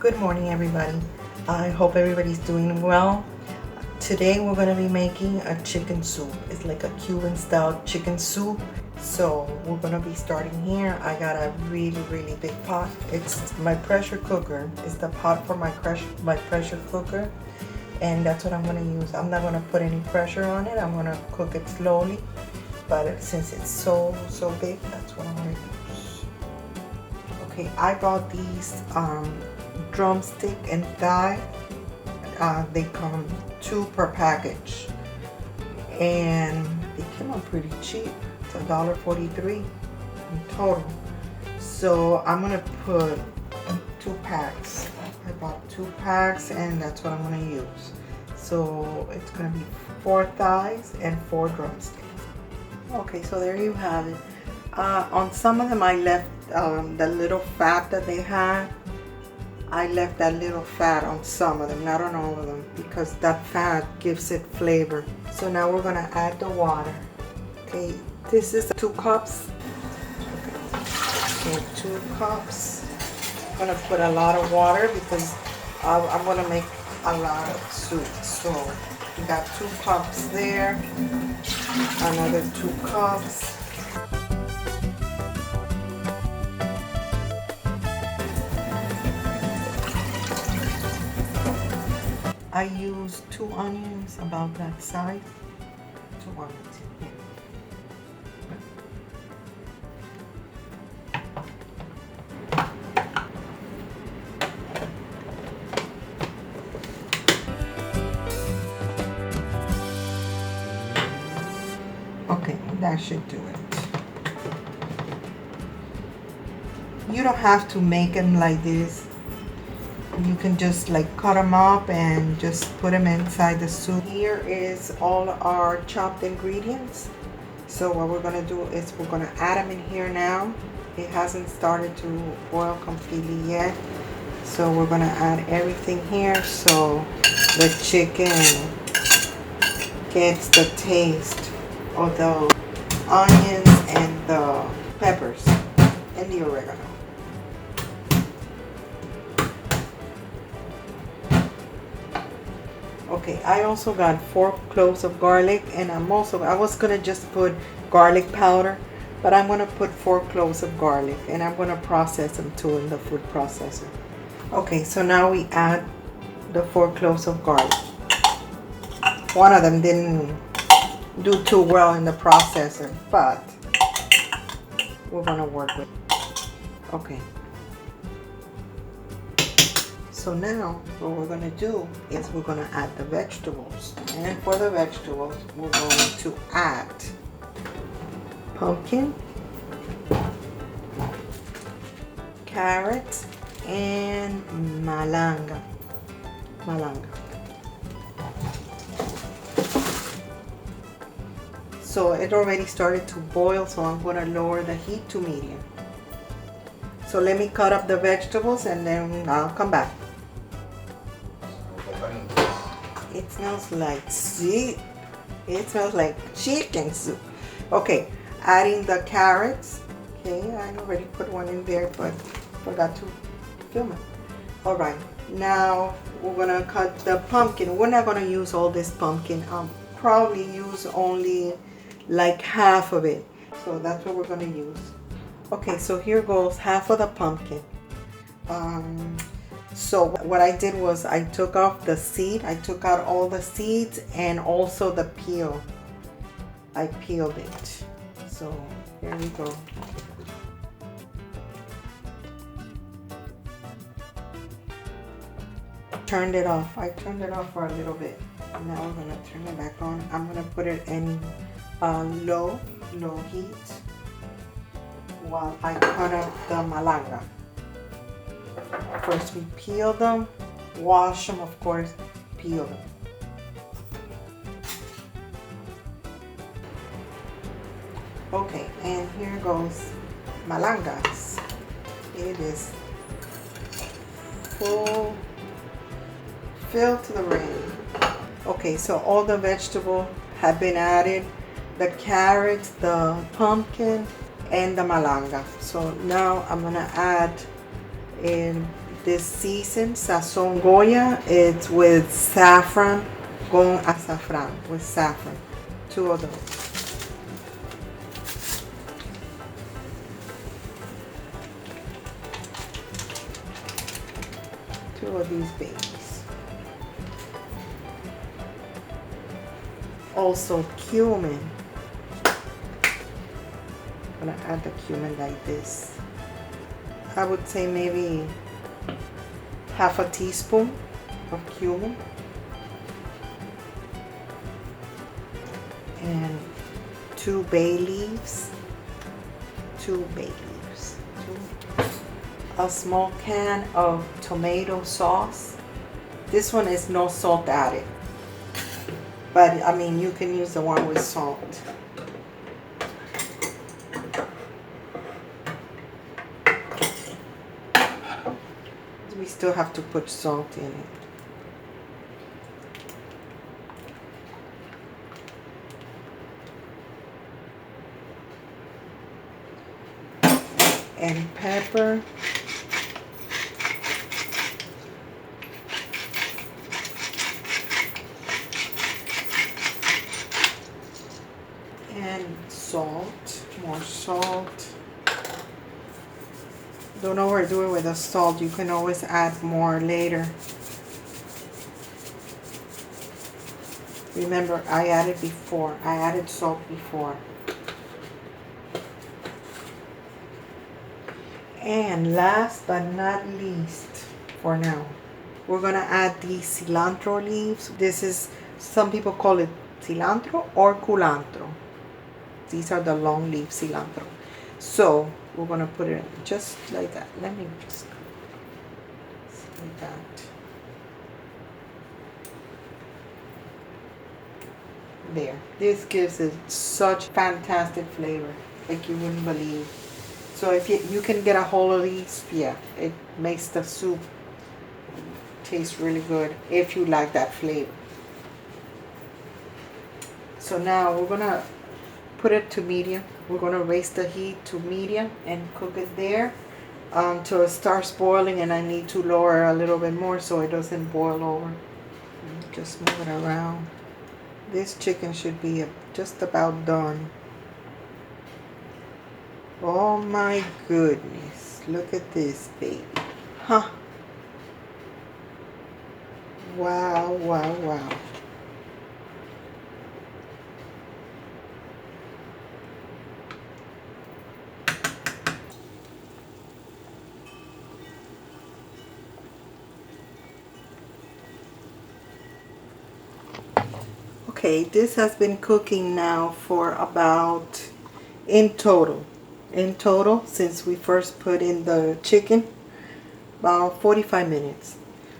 Good morning, everybody. I hope everybody's doing well. Today we're going to be making a chicken soup. It's like a Cuban style chicken soup. So we're going to be starting here. I got a really big pot. It's my pressure cooker. It's the pot for my pressure cooker, and that's what I'm going to use. I'm not going to put any pressure on it. I'm going to cook it slowly, but since it's so big, that's what I'm going to use. Okay, I bought these drumstick and thigh. They come 2 per package, and they came out pretty cheap. It's $1.43 in total. So I'm gonna put 2 packs. I bought 2 packs, and that's what I'm gonna use. So it's gonna be 4 thighs and 4 drumsticks. Okay, so there you have it. On some of them I left the little fat that they had. I left that little fat on some of them, not on all of them, because that fat gives it flavor. So now we're gonna add the water. Okay, this is 2 cups. Okay, 2 cups. I'm gonna put a lot of water because I'm gonna make a lot of soup. So we got 2 cups there, another 2 cups. I use 2 onions about that size. 2 onions in here. Okay, that should do it. You don't have to make them like this. You can just like cut them up and just put them inside the soup. Here is all our chopped ingredients. So what we're gonna do is we're gonna add them in here now. It hasn't started to boil completely yet. So we're gonna add everything here so the chicken gets the taste of the onions and the peppers and the oregano. Okay, I also got 4 cloves of garlic, and I was gonna just put garlic powder, but I'm gonna put 4 cloves of garlic, and I'm gonna process them too in the food processor. Okay, so now we add the 4 cloves of garlic. One of them didn't do too well in the processor, but we're gonna work with it. Okay. So now what we're going to do is we're going to add the vegetables. And for the vegetables, we're going to add pumpkin, carrots, and malanga. So it already started to boil, so I'm going to lower the heat to medium. So let me cut up the vegetables and then I'll come back. It smells like soup. It smells like chicken soup. Okay, adding the carrots. Okay, I already put one in there, but forgot to film it. All right, now we're gonna cut the pumpkin. We're not gonna use all this pumpkin. Probably use only like half of it. So that's what we're gonna use. Okay, so here goes half of the pumpkin. So what I did was I took off the seed. I took out all the seeds and also the peel. I peeled it. So here we go. Turned it off. I turned it off for a little bit. Now we're gonna turn it back on. I'm gonna put it in low heat while I cut up the malanga. First we peel them, wash them, of course, peel them. Okay, and here goes malangas. It is filled to the rim. Okay, so all the vegetables have been added, the carrots, the pumpkin, and the malanga. So now I'm gonna add in this seasoned sazon Goya. It's with saffron, con azafrán, with saffron. 2 of those. Two of these babies. Also cumin. I'm gonna add the cumin like this. I would say maybe half a teaspoon of cumin. And 2 bay leaves. 2 bay leaves. A small can of tomato sauce. This one is no salt added, but I mean you can use the one with salt. We still have to put salt in it. And pepper. And salt, more salt. Don't overdo it with the salt. You can always add more later. Remember, I added before. I added salt before. And last but not least, for now, we're gonna add the cilantro leaves. This is, some people call it cilantro or culantro. These are the long leaf cilantro. So we're gonna put it just like that. Let me just like that. There. This gives it such fantastic flavor, like you wouldn't believe. So if you can get a whole of these, yeah, it makes the soup taste really good if you like that flavor. So now we're gonna put it to medium. We're gonna raise the heat to medium and cook it there until it starts boiling, and I need to lower a little bit more so it doesn't boil over. Just move it around. This chicken should be just about done. Oh my goodness, look at this baby. Huh. Wow, wow, wow. Okay, this has been cooking now for about, in total, since we first put in the chicken, about 45 minutes.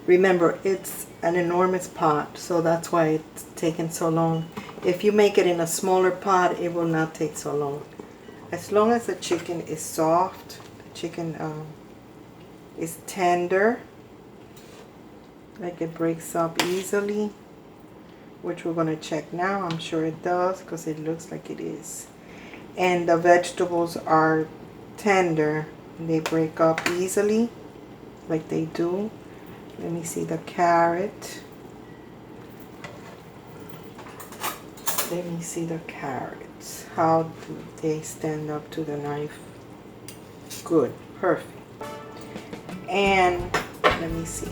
Remember, it's an enormous pot, so that's why it's taking so long. If you make it in a smaller pot, it will not take so long. As long as the chicken is soft, the chicken is tender, like it breaks up easily, which we're going to check now. I'm sure it does because it looks like it is. And the vegetables are tender. They break up easily like they do. Let me see the carrot. Let me see the carrots. How do they stand up to the knife? Good. Perfect. And let me see.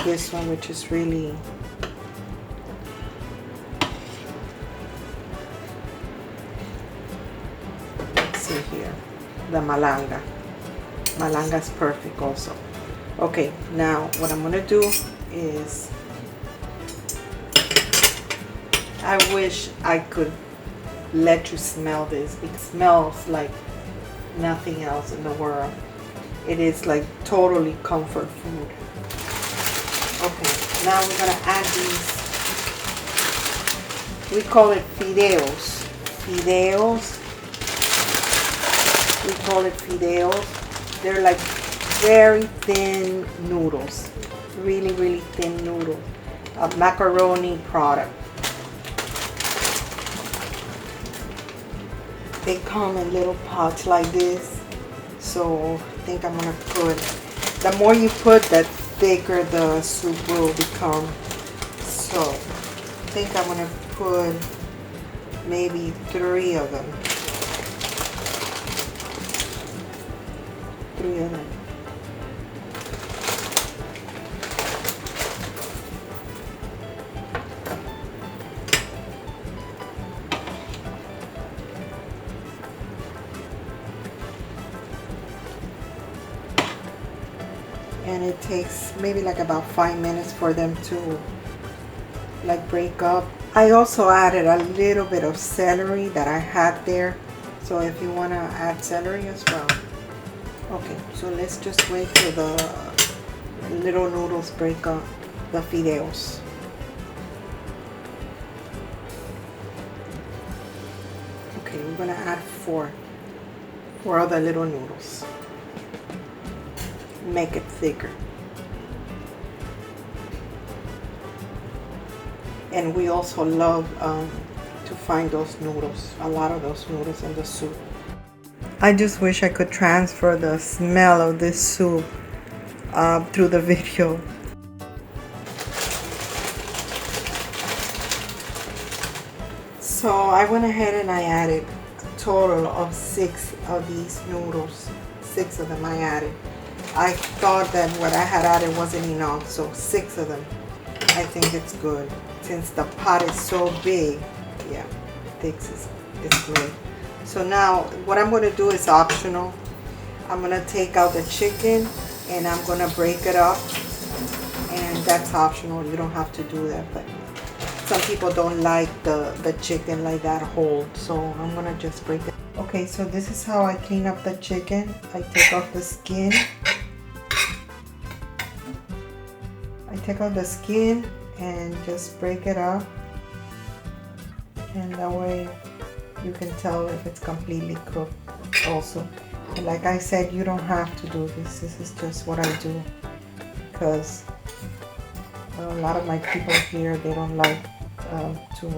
This one, which is really... here, the malanga. Malanga is perfect also. Okay, now what I'm gonna do is, I wish I could let you smell this. It smells like nothing else in the world. It is like totally comfort food. Okay, now we're gonna add these. We call it fideos. Fideos. We call it fideos. They're like very thin noodles. Really, really thin noodles. A macaroni product. They come in little pots like this. So I think I'm gonna put The more you put, the thicker the soup will become. So I think I'm gonna put maybe 3 of them. 3 of them. And it takes maybe like about 5 minutes for them to like break up. I also added a little bit of celery that I had there, so if you want to add celery as well. Okay, so let's just wait till the little noodles break up, the fideos. Okay, we're gonna add 4 other little noodles. Make it thicker. And we also love to find those noodles, a lot of those noodles in the soup. I just wish I could transfer the smell of this soup through the video. So I went ahead and I added a total of 6 of these noodles. 6 of them I added. I thought that what I had added wasn't enough, so 6 of them. I think it's good. Since the pot is so big, yeah, 6 is good. So now what I'm going to do is optional. I'm going to take out the chicken and I'm going to break it up. And that's optional. You don't have to do that, but some people don't like the chicken like that whole. So I'm going to just break it. Okay, so this is how I clean up the chicken. I take off the skin. I take out the skin and just break it up, and that way you can tell if it's completely cooked also. And like I said, you don't have to do this. This is just what I do because a lot of my people here, they don't like to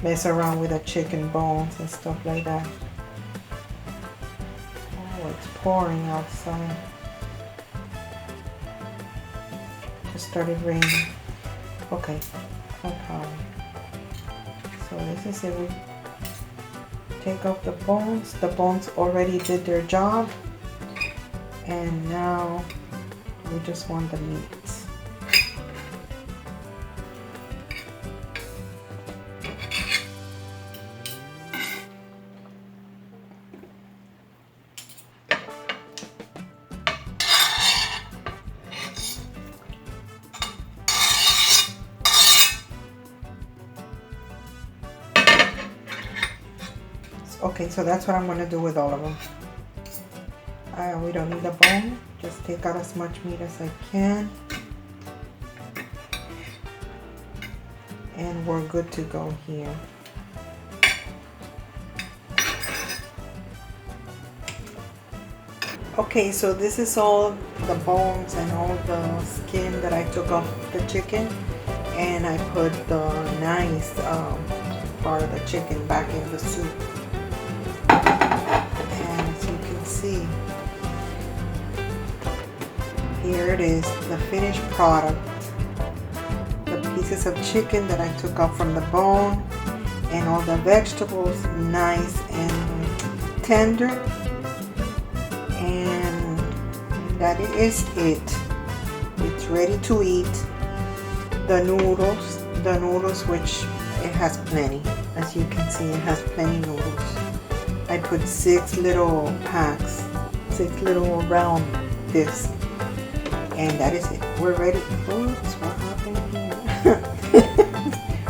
mess around with the chicken bones and stuff like that. Oh, it's pouring outside. Just started raining. Okay, no problem. So this is it. We take off the bones. The bones already did their job. And now we just want the meat. Okay, so that's what I'm going to do with all of them. We don't need a bone. Just take out as much meat as I can. And we're good to go here. Okay, so this is all the bones and all the skin that I took off the chicken. And I put the nice part of the chicken back in the soup. See, here it is, the finished product. The pieces of chicken that I took off from the bone and all the vegetables, nice and tender. And that is it. It's ready to eat. The noodles, which it has plenty. As you can see, it has plenty noodles. I put 6 little packs, 6 little round discs, and that is it. We're ready. Oops, what happened here?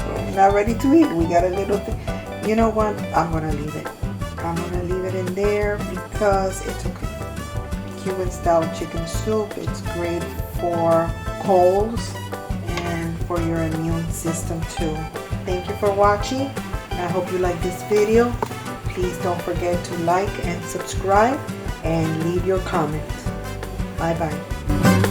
We're not ready to eat. We got a little thing. You know what? I'm gonna leave it. I'm gonna leave it in there because it's a Cuban style chicken soup. It's great for colds and for your immune system too. Thank you for watching. I hope you like this video. Please don't forget to like and subscribe and leave your comments. Bye bye.